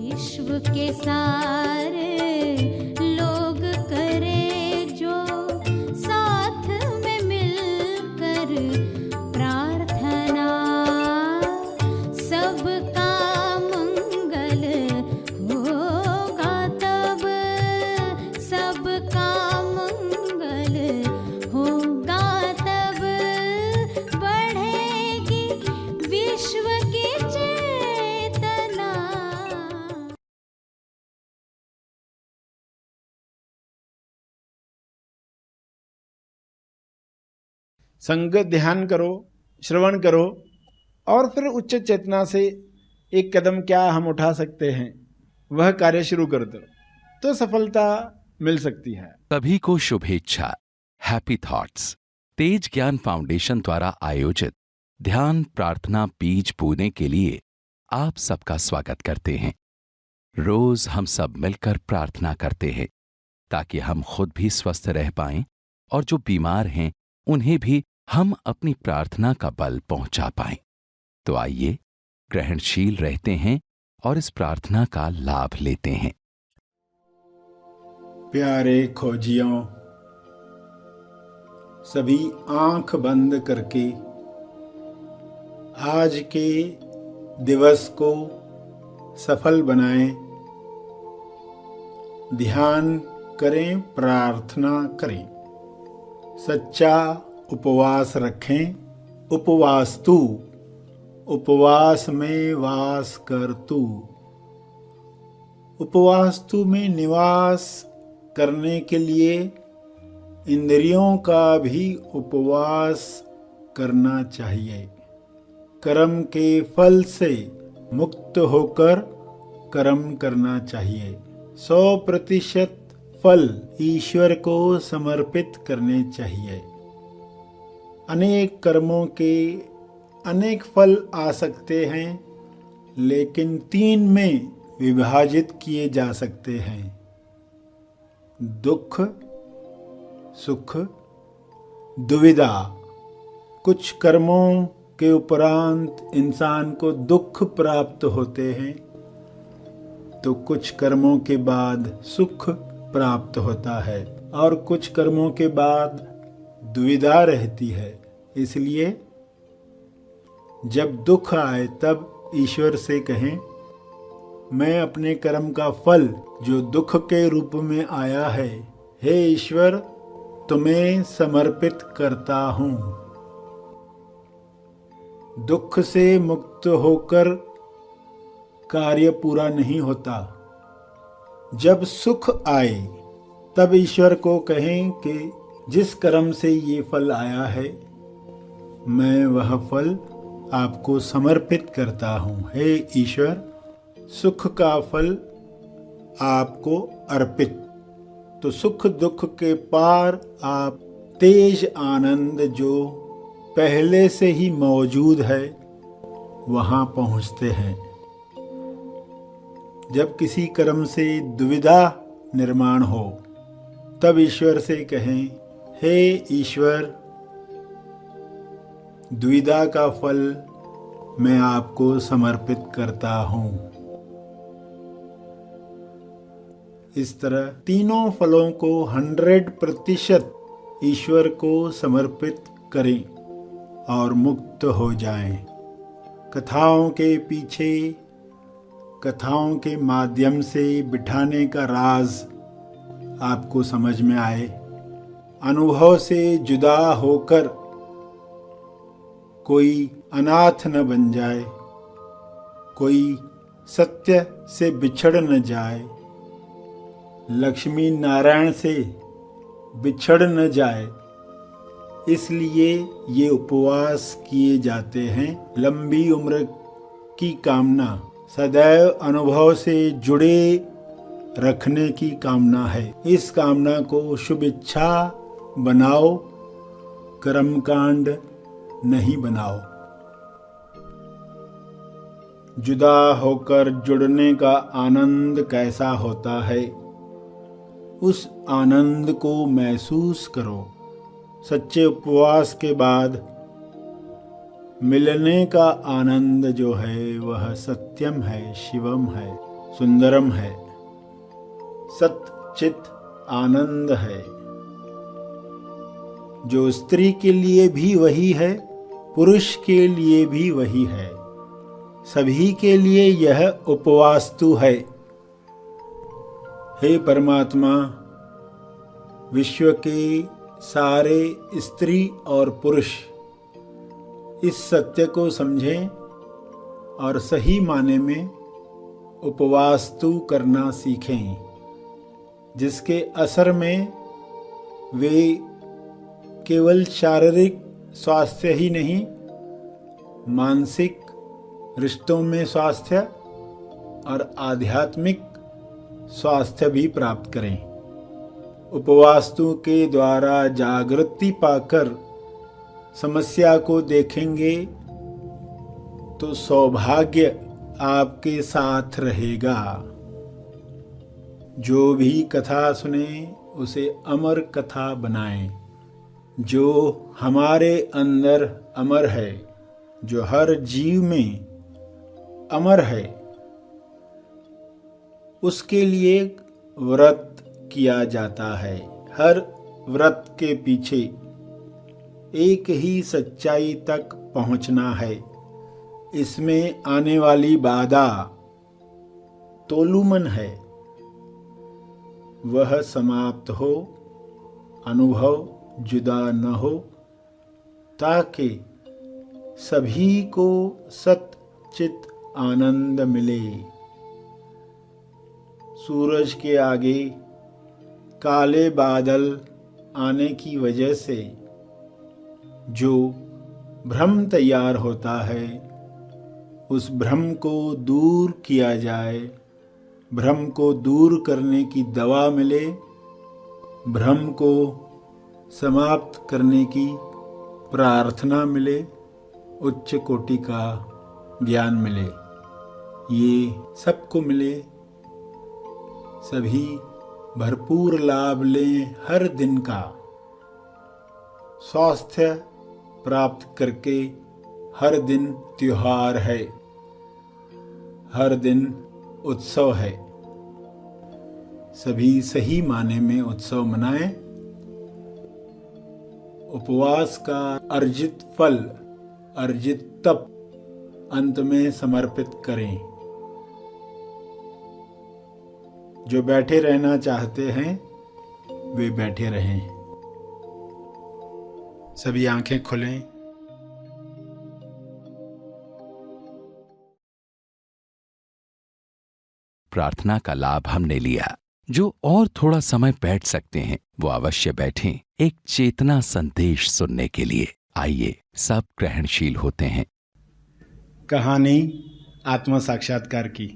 विश्व के सारे लोग करे जो साथ में मिलकर प्रार्थना, सबका मंगल होगा तब, सबका मंगल होगा तब, बढ़ेगी विश्व की चेतना। संगत ध्यान करो, श्रवण करो और फिर उच्च चेतना से एक कदम क्या हम उठा सकते हैं, वह कार्य शुरू कर दो तो सफलता मिल सकती है। सभी को शुभेच्छा। हैप्पी थॉट्स तेज ज्ञान फाउंडेशन द्वारा आयोजित ध्यान प्रार्थना बीज बोने के लिए आप सबका स्वागत करते हैं। रोज हम सब मिलकर प्रार्थना करते हैं ताकि हम खुद भी स्वस्थ रह पाएं और जो बीमार हैं उन्हें भी हम अपनी प्रार्थना का बल पहुंचा पाएं। तो आइए ग्रहणशील रहते हैं और इस प्रार्थना का लाभ लेते हैं। प्यारे खोजियों, सभी आंख बंद करके आज के दिवस को सफल बनाएं, ध्यान करें, प्रार्थना करें, सच्चा उपवास रखें। उपवास्तु, उपवास में वास कर तू। उपवास्तु में निवास करने के लिए इंद्रियों का भी उपवास करना चाहिए। कर्म के फल से मुक्त होकर कर्म करना चाहिए। 100% फल ईश्वर को समर्पित करने चाहिए। अनेक कर्मों के अनेक फल आ सकते हैं, लेकिन 3 में विभाजित किए जा सकते हैं: दुख, सुख, दुविधा। कुछ कर्मों के उपरांत इंसान को दुख प्राप्त होते हैं, तो कुछ कर्मों के बाद सुख प्राप्त होता है और कुछ कर्मों के बाद दुविधा रहती है। इसलिए जब दुख आए तब ईश्वर से कहें, मैं अपने कर्म का फल जो दुख के रूप में आया है, हे ईश्वर, तुम्हें समर्पित करता हूँ। दुख से मुक्त होकर कार्य पूरा नहीं होता। जब सुख आए तब ईश्वर को कहें कि जिस कर्म से ये फल आया है, मैं वह फल आपको समर्पित करता हूँ। हे ईश्वर, सुख का फल आपको अर्पित। तो सुख दुख के पार आप तेज आनंद जो पहले से ही मौजूद है वहाँ पहुँचते हैं। जब किसी कर्म से दुविधा निर्माण हो तब ईश्वर से कहें, हे ईश्वर, द्विधा का फल मैं आपको समर्पित करता हूँ। इस तरह तीनों फलों को 100% ईश्वर को समर्पित करें और मुक्त हो जाएं। कथाओं के पीछे, कथाओं के माध्यम से बिठाने का राज आपको समझ में आए। अनुभव से जुदा होकर कोई अनाथ न बन जाए, कोई सत्य से बिछड़ न जाए, लक्ष्मी नारायण से बिछड़ न जाए, इसलिए ये उपवास किए जाते हैं। लंबी उम्र की कामना, सदैव अनुभव से जुड़े रखने की कामना है। इस कामना को शुभ इच्छा बनाओ, कर्मकांड नहीं बनाओ। जुदा होकर जुड़ने का आनंद कैसा होता है, उस आनंद को महसूस करो। सच्चे उपवास के बाद मिलने का आनंद जो है वह सत्यम है, शिवम है, सुंदरम है, सत चित आनंद है। जो स्त्री के लिए भी वही है, पुरुष के लिए भी वही है, सभी के लिए यह उपवास्तु है। हे परमात्मा, विश्व के सारे स्त्री और पुरुष इस सत्य को समझें और सही माने में उपवास्तु करना सीखें, जिसके असर में वे केवल शारीरिक स्वास्थ्य ही नहीं, मानसिक रिश्तों में स्वास्थ्य और आध्यात्मिक स्वास्थ्य भी प्राप्त करें। उपवास्तु के द्वारा जागृति पाकर समस्या को देखेंगे तो सौभाग्य आपके साथ रहेगा। जो भी कथा सुने उसे अमर कथा बनाएं। जो हमारे अंदर अमर है, जो हर जीव में अमर है, उसके लिए व्रत किया जाता है। हर व्रत के पीछे एक ही सच्चाई तक पहुंचना है। इसमें आने वाली बाधा तोलुमन है, वह समाप्त हो, अनुभव जुदा न हो, ताकि सभी को सच्चित आनंद मिले। सूरज के आगे काले बादल आने की वजह से जो भ्रम तैयार होता है, उस भ्रम को दूर किया जाए। भ्रम को दूर करने की दवा मिले, भ्रम को समाप्त करने की प्रार्थना मिले, उच्च कोटि का ज्ञान मिले। ये सबको मिले, सभी भरपूर लाभ लें हर दिन का। स्वास्थ्य प्राप्त करके हर दिन त्योहार है, हर दिन उत्सव है। सभी सही माने में उत्सव मनाएं। उपवास का अर्जित फल, अर्जित तप अंत में समर्पित करें। जो बैठे रहना चाहते हैं वे बैठे रहें। सभी आंखें खोलें। प्रार्थना का लाभ हमने लिया। जो और थोड़ा समय बैठ सकते हैं वो अवश्य बैठें, एक चेतना संदेश सुनने के लिए। आइए, सब ग्रहणशील होते हैं। कहानी आत्म साक्षात्कार की,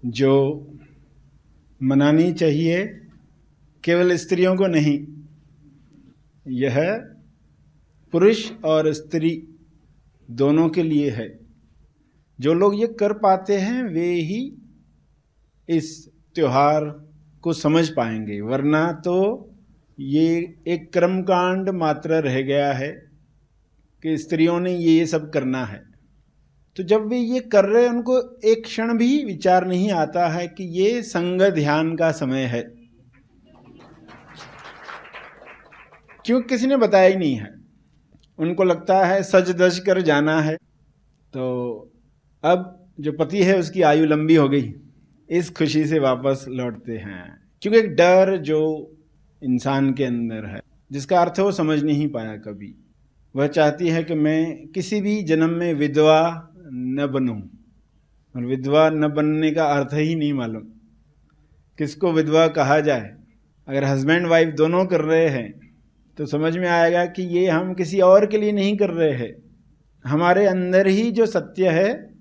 जो मनानी चाहिए केवल स्त्रियों को नहीं, यह पुरुष और स्त्री दोनों के लिए है। जो लोग ये कर पाते हैं वे ही इस त्योहार को समझ पाएंगे, वरना तो ये एक कर्मकांड मात्र रह गया है कि स्त्रियों ने ये सब करना है। तो जब वे ये कर रहे हैं, उनको एक क्षण भी विचार नहीं आता है कि ये संग ध्यान का समय है, क्यों किसी ने बताया ही नहीं है। उनको लगता है सज धज कर जाना है। तो अब जो पति है उसकी आयु लंबी हो गई, इस खुशी से वापस लौटते हैं, क्योंकि एक डर जो इंसान के अंदर है, जिसका अर्थ वो समझ नहीं पाया कभी। वह चाहती है कि मैं किसी भी जन्म में विधवा न बनूं, और विधवा न बनने का अर्थ ही नहीं मालूम किसको विधवा कहा जाए। अगर हस्बैंड वाइफ दोनों कर रहे हैं तो समझ में आएगा कि ये हम किसी और के लिए नहीं कर रहे हैं, हमारे अंदर ही जो सत्य है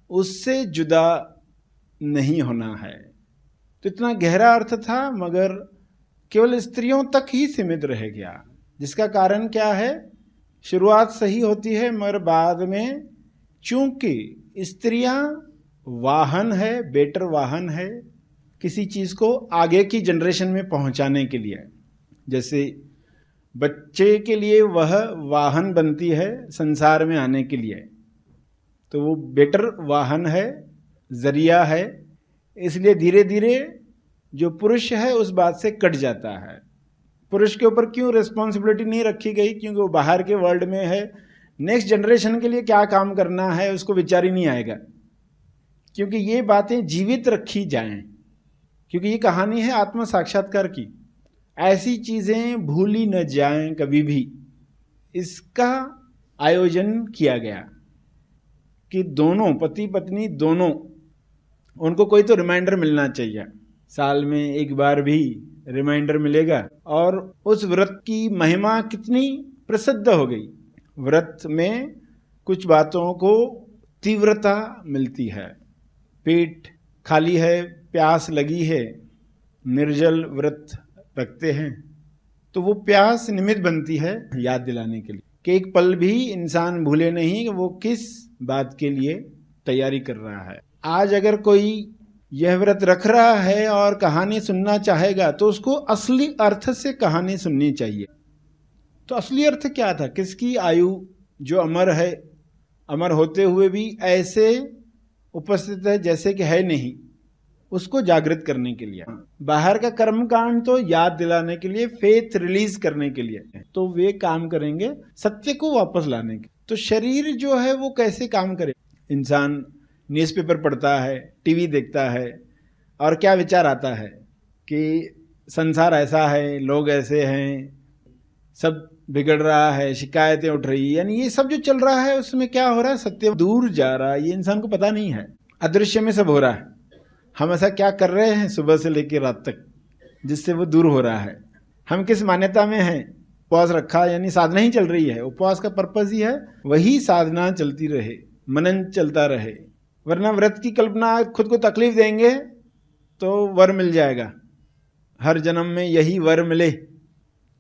उससे जुदा नहीं होना है। तो इतना गहरा अर्थ था, मगर केवल स्त्रियों तक ही सीमित रह गया। जिसका कारण क्या है? शुरुआत सही होती है, मगर बाद में चूंकि स्त्रियां वाहन है, बेटर वाहन है किसी चीज को आगे की जनरेशन में पहुंचाने के लिए। जैसे बच्चे के लिए वह वाहन बनती है संसार में आने के लिए, तो वो बेटर वाहन है जरिया है, इसलिए धीरे धीरे जो पुरुष है उस बात से कट जाता है। पुरुष के ऊपर क्यों रिस्पॉन्सिबिलिटी नहीं रखी गई? क्योंकि वो बाहर के वर्ल्ड में है, नेक्स्ट जनरेशन के लिए क्या काम करना है उसको विचार ही नहीं आएगा। क्योंकि ये बातें जीवित रखी जाएं, क्योंकि ये कहानी है आत्म साक्षात्कार की, ऐसी चीजें भूली न जाएं कभी भी। इसका आयोजन किया गया कि दोनों पति पत्नी दोनों, उनको कोई तो रिमाइंडर मिलना चाहिए, साल में एक बार भी रिमाइंडर मिलेगा। और उस व्रत की महिमा कितनी प्रसिद्ध हो गई। व्रत में कुछ बातों को तीव्रता मिलती है। पेट खाली है, प्यास लगी है, निर्जल व्रत रखते हैं तो वो प्यास निमित्त बनती है याद दिलाने के लिए कि एक पल भी इंसान भूले नहीं कि वो किस बात के लिए तैयारी कर रहा है। आज अगर कोई यह व्रत रख रहा है और कहानी सुनना चाहेगा तो उसको असली अर्थ से कहानी सुननी चाहिए। तो असली अर्थ क्या था? किसकी आयु जो अमर है, अमर होते हुए भी ऐसे उपस्थित है जैसे कि है नहीं, उसको जागृत करने के लिए। बाहर का कर्म कांड तो याद दिलाने के लिए, फेथ रिलीज करने के लिए, तो वे काम करेंगे सत्य को वापस लाने के। तो शरीर जो है वो कैसे काम करे? इंसान न्यूज़पेपर पढ़ता है, टीवी देखता है और क्या विचार आता है कि संसार ऐसा है, लोग ऐसे हैं, सब बिगड़ रहा है, शिकायतें उठ रही है, यानी ये सब जो चल रहा है उसमें क्या हो रहा है? सत्य दूर जा रहा है, ये इंसान को पता नहीं है। अदृश्य में सब हो रहा है। हम ऐसा क्या कर रहे हैं सुबह से लेकर रात तक जिससे वो दूर हो रहा है? हम किस मान्यता में हैं? उपवास रखा यानी साधना ही चल रही है। उपवास का पर्पस ही है वही साधना चलती रहे, मनन चलता रहे। वरना व्रत की कल्पना, खुद को तकलीफ देंगे तो वर मिल जाएगा, हर जन्म में यही वर मिले,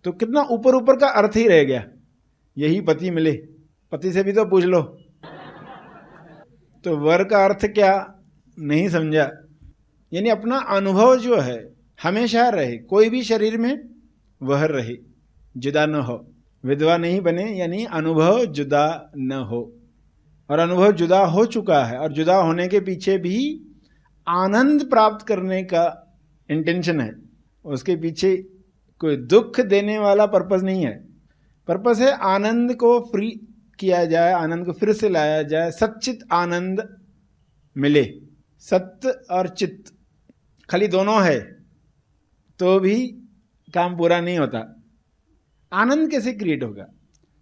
तो कितना ऊपर ऊपर का अर्थ ही रह गया। यही पति मिले, पति से भी तो पूछ लो। तो वर का अर्थ क्या नहीं समझा। यानी अपना अनुभव जो है हमेशा रहे, कोई भी शरीर में वह रहे, जुदा न हो, विधवा नहीं बने, यानी अनुभव जुदा न हो। और अनुभव जुदा हो चुका है और जुदा होने के पीछे भी आनंद प्राप्त करने का इंटेंशन है। उसके पीछे कोई दुख देने वाला पर्पस नहीं है। पर्पस है आनंद को फ्री किया जाए, आनंद को फिर से लाया जाए, सच्चित आनंद मिले। सत्य और चित्त खाली दोनों है तो भी काम पूरा नहीं होता। आनंद कैसे क्रिएट होगा?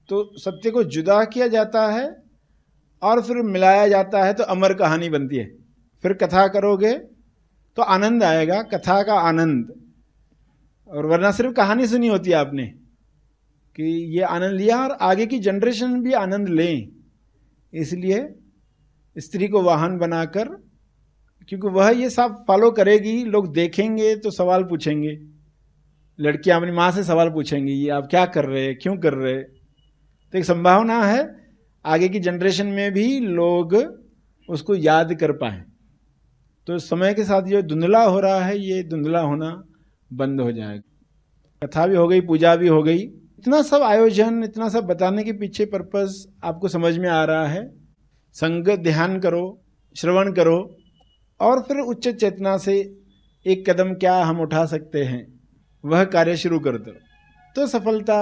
तो सत्य को जुदा किया जाता है और फिर मिलाया जाता है तो अमर कहानी बनती है। फिर कथा करोगे तो आनंद आएगा, कथा का आनंद। और वरना सिर्फ कहानी सुनी होती है आपने कि ये आनंद लिया और आगे की जनरेशन भी आनंद लें, इसलिए स्त्री को वाहन बनाकर, क्योंकि वह ये सब फॉलो करेगी, लोग देखेंगे तो सवाल पूछेंगे। लड़कियां अपनी माँ से सवाल पूछेंगी, ये आप क्या कर रहे हैं, क्यों कर रहे हैं? तो एक संभावना है आगे की जनरेशन में भी लोग उसको याद कर पाएं। तो समय के साथ जो धुंधला हो रहा है ये धुंधला होना बंद हो जाएगा। कथा भी हो गई, पूजा भी हो गई, इतना सब आयोजन, इतना सब बताने के पीछे पर्पस आपको समझ में आ रहा है। संग ध्यान करो, श्रवण करो और फिर उच्च चेतना से एक कदम क्या हम उठा सकते हैं वह कार्य शुरू कर दो तो सफलता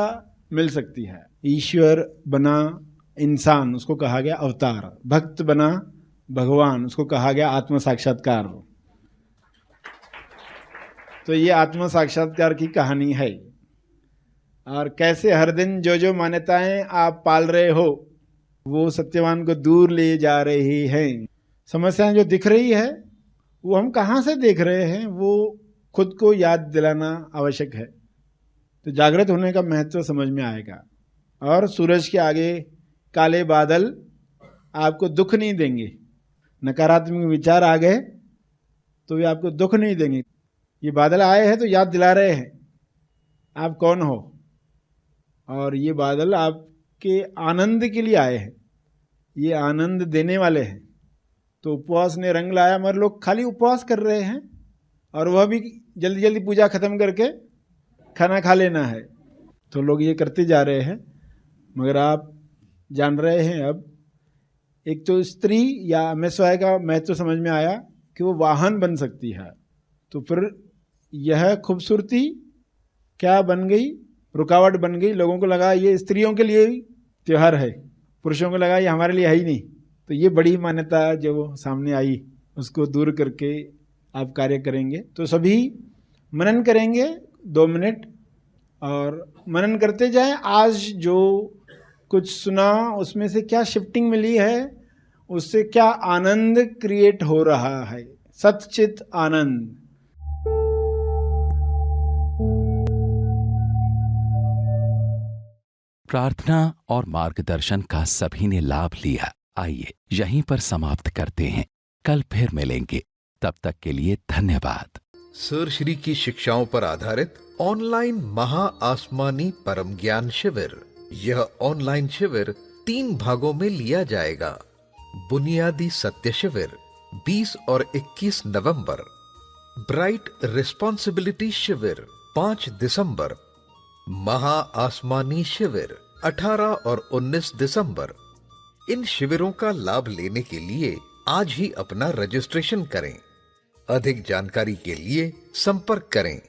मिल सकती है। ईश्वर बना इंसान, उसको कहा गया अवतार। भक्त बना भगवान, उसको कहा गया आत्म साक्षात्कार। तो ये आत्म साक्षात्कार की कहानी है। और कैसे हर दिन जो जो मान्यताएं आप पाल रहे हो वो सत्यवान को दूर ले जा रही हैं। समस्याएं जो दिख रही है वो हम कहाँ से देख रहे हैं, वो खुद को याद दिलाना आवश्यक है। तो जागृत होने का महत्व समझ में आएगा। और सूरज के आगे काले बादल आपको दुख नहीं देंगे। नकारात्मक विचार आ गए तो वे आपको दुख नहीं देंगे। ये बादल आए हैं तो याद दिला रहे हैं आप कौन हो, और ये बादल आपके आनंद के लिए आए हैं, ये आनंद देने वाले हैं। तो उपवास ने रंग लाया, मगर लोग खाली उपवास कर रहे हैं और वह भी जल्दी जल्दी पूजा खत्म करके खाना खा लेना है। तो लोग ये करते जा रहे हैं, मगर आप जान रहे हैं अब एक तो स्त्री या MSY का महत्व समझ में आया कि वो वाहन बन सकती है, तो फिर यह खूबसूरती क्या बन गई, रुकावट बन गई। लोगों को लगा ये स्त्रियों के लिए त्यौहार है, पुरुषों को लगा ये हमारे लिए है ही नहीं। तो ये बड़ी मान्यता जो सामने आई उसको दूर करके आप कार्य करेंगे। तो सभी मनन करेंगे 2 मिनट और मनन करते जाएं। आज जो कुछ सुना उसमें से क्या शिफ्टिंग मिली है, उससे क्या आनंद क्रिएट हो रहा है, सच्चित आनंद। प्रार्थना और मार्गदर्शन का सभी ने लाभ लिया। आइए यहीं पर समाप्त करते हैं, कल फिर मिलेंगे, तब तक के लिए धन्यवाद। सर श्री की शिक्षाओं पर आधारित ऑनलाइन महा आसमानी परम ज्ञान शिविर। यह ऑनलाइन शिविर 3 भागों में लिया जाएगा। बुनियादी सत्य शिविर 20 और 21 नवंबर, ब्राइट रिस्पॉन्सिबिलिटी शिविर 5 दिसंबर, महा आसमानी शिविर 18 और 19 दिसंबर। इन शिविरों का लाभ लेने के लिए आज ही अपना रजिस्ट्रेशन करें। अधिक जानकारी के लिए संपर्क करें